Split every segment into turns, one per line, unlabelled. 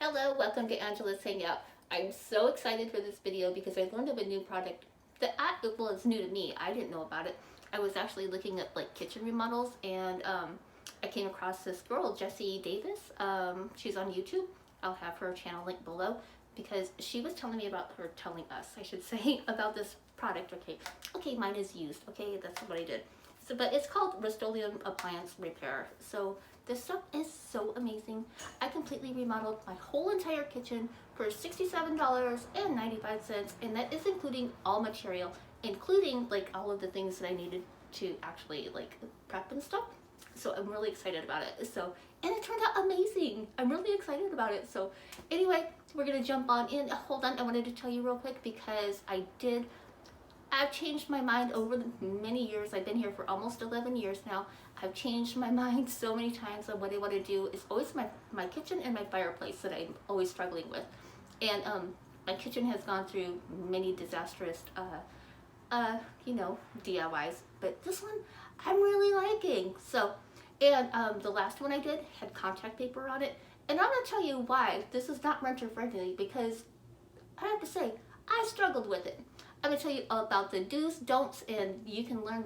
Hello, welcome to Angela's Hangout. I'm so excited for this video because I learned of a new product that it's new to me. I didn't know about it. I was actually looking at like kitchen remodels and I came across this girl, Jessie Davis. She's on YouTube. I'll have her channel link below because she was telling me about I should say, about this product. Okay, mine is used. Okay, that's what I did. So, but it's called Rust-Oleum Appliance Repair. So this stuff is so amazing. I completely remodeled my whole entire kitchen for $67.95, and that is including all material, including like all of the things that I needed to actually like prep and stuff. So I'm really excited about it. So, and it turned out amazing. I'm really excited about it. So anyway, we're gonna jump on in. Hold on, I wanted to tell you real quick because I've changed my mind over the many years. I've been here for almost 11 years now. I've changed my mind so many times on what I want to do. It's always my kitchen and my fireplace that I'm always struggling with. And my kitchen has gone through many disastrous, DIYs. But this one, I'm really liking. So, and the last one I did had contact paper on it. And I'm going to tell you why this is not renter friendly because I have to say, I struggled with it. I'm going to tell you about the do's, don'ts, and you can learn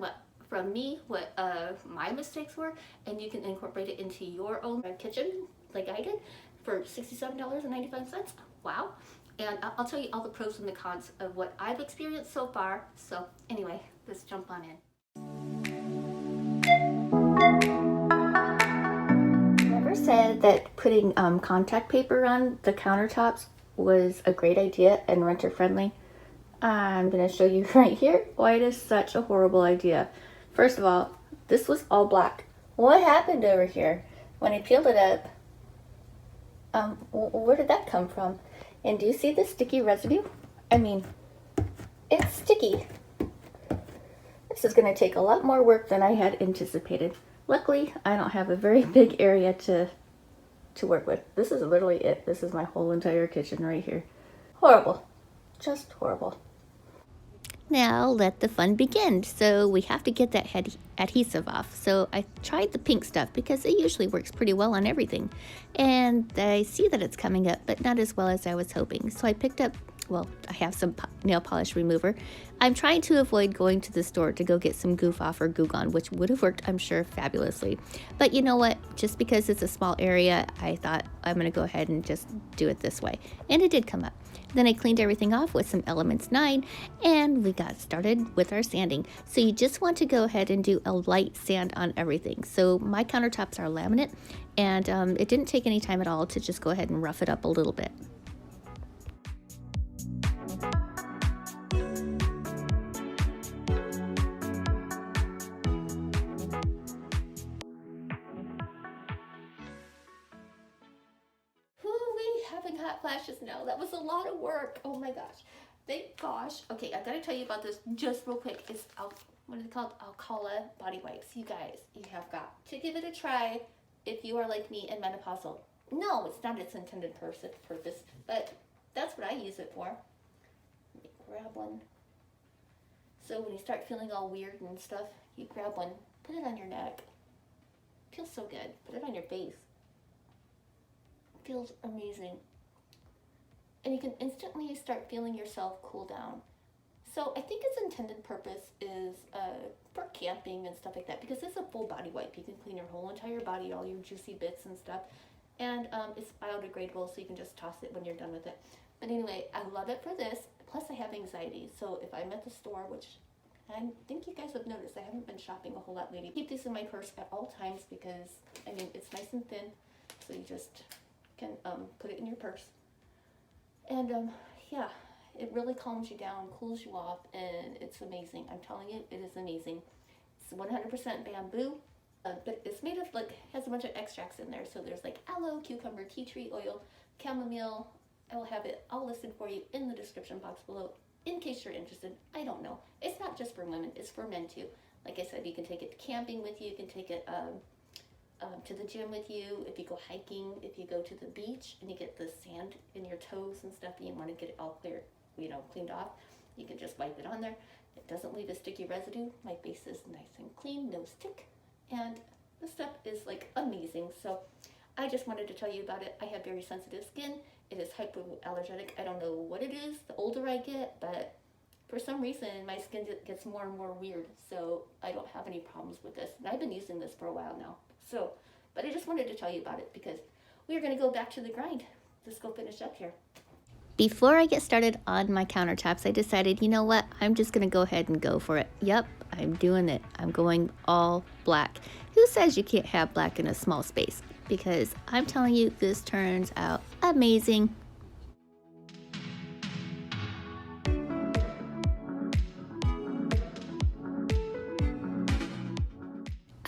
from me what my mistakes were, and you can incorporate it into your own kitchen like I did for $67.95. Wow. And I'll tell you all the pros and the cons of what I've experienced so far. So anyway, let's jump on in. Never said that putting contact paper on the countertops was a great idea and renter friendly. I'm going to show you right here why it is such a horrible idea. First of all, this was all black. What happened over here? When I peeled it up, where did that come from? And do you see the sticky residue? I mean, it's sticky. This is going to take a lot more work than I had anticipated. Luckily, I don't have a very big area to work with. This is literally it. This is my whole entire kitchen right here. Horrible. Just horrible. Now let the fun begin. So we have to get that adhesive off. So I tried the pink stuff because it usually works pretty well on everything. And I see that it's coming up, but not as well as I was hoping. So I picked up, well, I have some nail polish remover. I'm trying to avoid going to the store to go get some goof off or goo gone, which would have worked, I'm sure, fabulously. But you know what? Just because it's a small area, I thought I'm going to go ahead and just do it this way. And it did come up. Then I cleaned everything off with some Elements 9 and we got started with our sanding. So you just want to go ahead and do a light sand on everything. So my countertops are laminate and it didn't take any time at all to just go ahead and rough it up a little bit. Having hot flashes now. That was a lot of work. Oh my gosh. Thank gosh. Okay, I gotta tell you about this just real quick. It's what is it called? Alcala body wipes. You guys, you have got to give it a try if you are like me and menopausal. No, it's not its intended purpose, but that's what I use it for. Let me grab one. So when you start feeling all weird and stuff, you grab one, put it on your neck. It feels so good. Put it on your face. Feels amazing, and you can instantly start feeling yourself cool down. So I think its intended purpose is for camping and stuff like that because it's a full body wipe. You can clean your whole entire body, all your juicy bits and stuff, and it's biodegradable, so you can just toss it when you're done with it. But anyway, I love it for this. Plus I have anxiety, so if I'm at the store, which I think you guys have noticed, I haven't been shopping a whole lot lately. Keep this in my purse at all times because I mean it's nice and thin, so you just can put it in your purse. And yeah, it really calms you down, cools you off, and it's amazing. I'm telling you, it is amazing. It's 100% bamboo, but it's made of has a bunch of extracts in there. So there's like aloe, cucumber, tea tree oil, chamomile. I will have it all listed for you in the description box below in case you're interested. I don't know. It's not just for women, it's for men too. Like I said, you can take it camping with you, you can take it to the gym with you, if you go hiking, if you go to the beach and you get the sand in your toes and stuff and you want to get it all clear, cleaned off, you can just wipe it on there. It doesn't leave a sticky residue. My face is nice and clean, no stick, and the stuff is like amazing. So I just wanted to tell you about it. I have very sensitive skin. It is hypoallergenic. I don't know what it is the older I get, but for some reason my skin gets more and more weird, so I don't have any problems with this. And I've been using this for a while now. So, but I just wanted to tell you about it because we are going to go back to the grind. Let's go finish up here. Before I get started on my countertops, I decided, you know what, I'm just going to go ahead and go for it. Yep, I'm doing it. I'm going all black. Who says you can't have black in a small space? Because I'm telling you, this turns out amazing.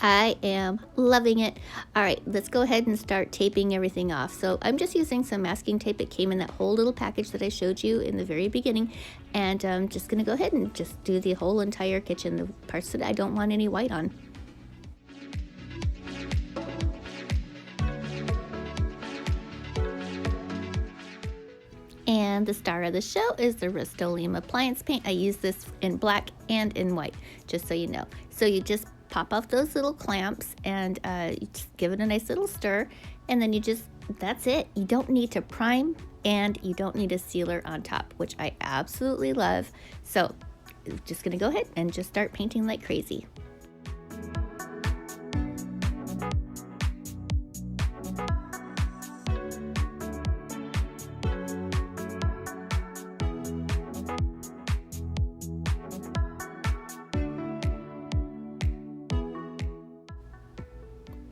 I am loving it. All right, let's go ahead and start taping everything off. So I'm just using some masking tape. It came in that whole little package that I showed you in the very beginning. And I'm just gonna go ahead and just do the whole entire kitchen, the parts that I don't want any white on. And the star of the show is the Rust-Oleum Appliance Paint. I use this in black and in white, just so you know. So you just pop off those little clamps and you just give it a nice little stir, and then you just, that's it. You don't need to prime, and you don't need a sealer on top, which I absolutely love. So just gonna go ahead and just start painting like crazy.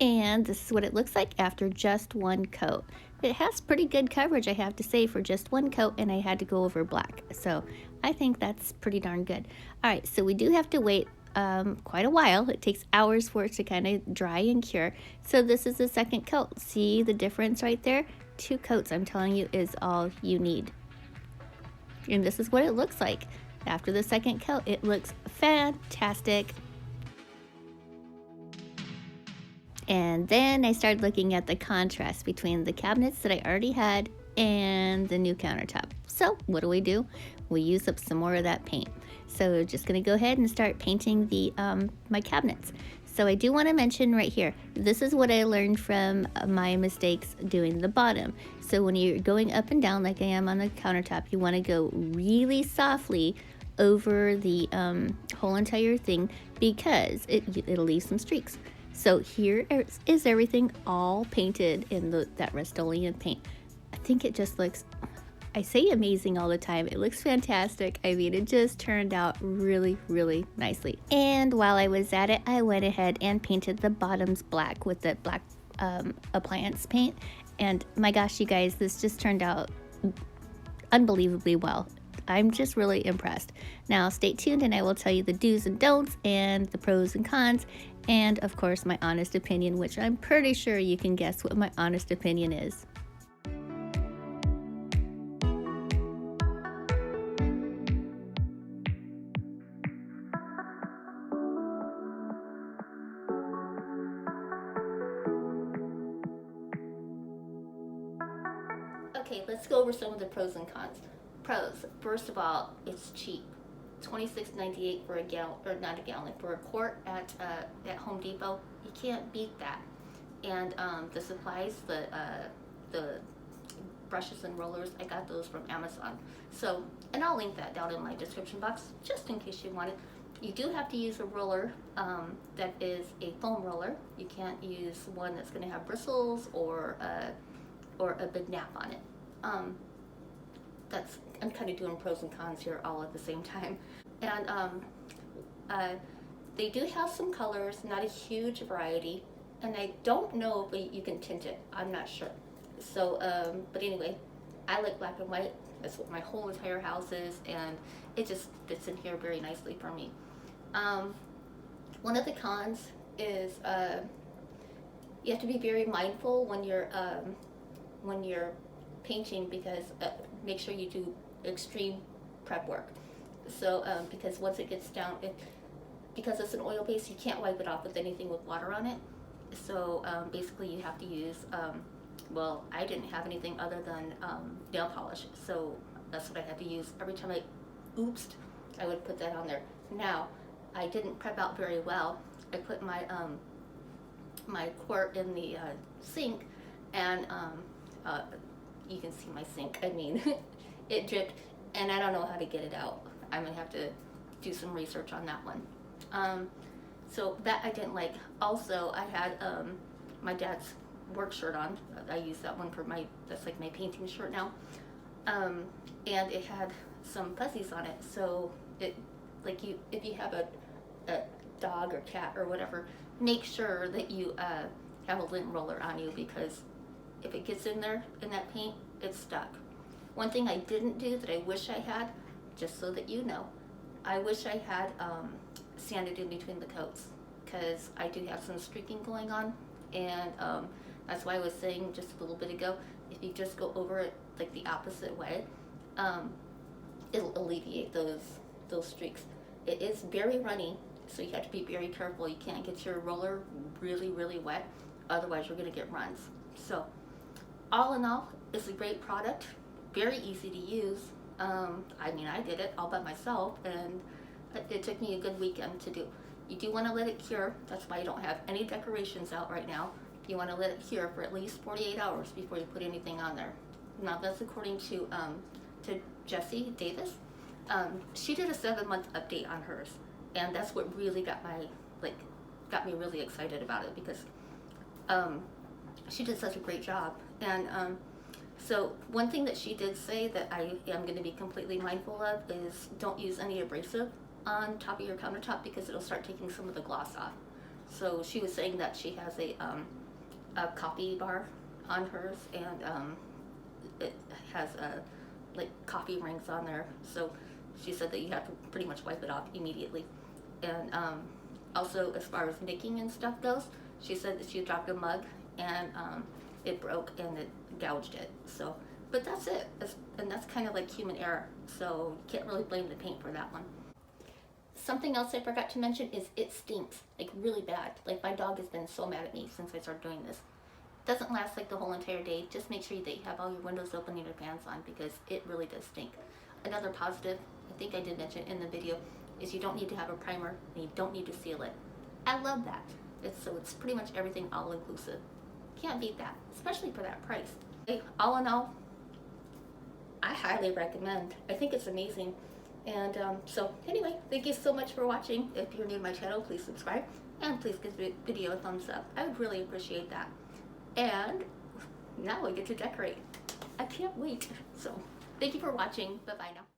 And this is what it looks like after just one coat. It has pretty good coverage, I have to say, for just one coat, and I had to go over black. So I think that's pretty darn good. All right, so we do have to wait quite a while. It takes hours for it to kind of dry and cure. So this is the second coat. See the difference right there? 2 coats, I'm telling you, is all you need. And this is what it looks like. After the second coat, it looks fantastic. And then I started looking at the contrast between the cabinets that I already had and the new countertop. So what do? We use up some more of that paint. So we're just gonna go ahead and start painting the my cabinets. So I do wanna mention right here, this is what I learned from my mistakes doing the bottom. So when you're going up and down like I am on the countertop, you wanna go really softly over the whole entire thing because it'll leave some streaks. So here is everything all painted in that Rust-Oleum paint. I think it just looks, I say amazing all the time. It looks fantastic. I mean, it just turned out really, really nicely. And while I was at it, I went ahead and painted the bottoms black with the black appliance paint. And my gosh, you guys, this just turned out unbelievably well. I'm just really impressed. Now stay tuned and I will tell you the do's and don'ts and the pros and cons, and of course my honest opinion, which I'm pretty sure you can guess what my honest opinion is. Okay, let's go over some of the pros and cons. Pros, first of all, it's cheap. $26.98 for a gallon, or not a gallon, for a quart at Home Depot. You can't beat that. And the supplies, the brushes and rollers, I got those from Amazon. So, and I'll link that down in my description box, just in case you want it. You do have to use a roller that is a foam roller. You can't use one that's going to have bristles or a big nap on it. I'm kind of doing pros and cons here all at the same time. And they do have some colors, not a huge variety, and I don't know if you can tint it. I'm not sure. So, but anyway, I like black and white. That's what my whole entire house is, and it just fits in here very nicely for me. One of the cons is you have to be very mindful when you're painting, because make sure you do extreme prep work. So because once it gets down, because it's an oil base, you can't wipe it off with anything with water on it. So basically you have to use, well, I didn't have anything other than nail polish, so that's what I had to use. Every time I oopsed, I would put that on there. Now, I didn't prep out very well. I put my my quart in the sink, and you can see my sink. I mean, it dripped, and I don't know how to get it out. I'm gonna have to do some research on that one. So that I didn't like. Also, I had my dad's work shirt on. I use that one for that's like my painting shirt now. And it had some fuzzies on it. So it, like if you have a dog or cat or whatever, make sure that you have a lint roller on you, because if it gets in there in that paint, it's stuck. One thing I didn't do that I wish I had, just so that you know, I wish I had sanded in between the coats, because I do have some streaking going on, and that's why I was saying just a little bit ago, if you just go over it like the opposite way, it'll alleviate those streaks. It is very runny, so you have to be very careful. You can't get your roller really, really wet, otherwise you're gonna get runs. So all in all, it's a great product, very easy to use. I mean, I did it all by myself, and it took me a good weekend to do. You do want to let it cure. That's why you don't have any decorations out right now. You want to let it cure for at least 48 hours before you put anything on there. Now that's according to Jessie Davis. She did a 7-month update on hers, and that's what really got me really excited about it, because she did such a great job. And so one thing that she did say that I am going to be completely mindful of is don't use any abrasive on top of your countertop, because it'll start taking some of the gloss off. So she was saying that she has a coffee bar on hers, and it has like coffee rings on there. So she said that you have to pretty much wipe it off immediately. And also, as far as nicking and stuff goes, she said that she dropped a mug and it broke and it gouged it. So, but that's it. And that's kind of like human error. So you can't really blame the paint for that one. Something else I forgot to mention is it stinks, like really bad. Like my dog has been so mad at me since I started doing this. It doesn't last like the whole entire day. Just make sure that you have all your windows open and your fans on, because it really does stink. Another positive, I think I did mention in the video, is you don't need to have a primer and you don't need to seal it. I love that. It's pretty much everything all inclusive. Can't beat that, especially for that price. Okay, all in all, I highly recommend. I think it's amazing. And so anyway, thank you so much for watching. If you're new to my channel, please subscribe, and please give the video a thumbs up. I would really appreciate that. And now I get to decorate. I can't wait. So thank you for watching. Bye bye now.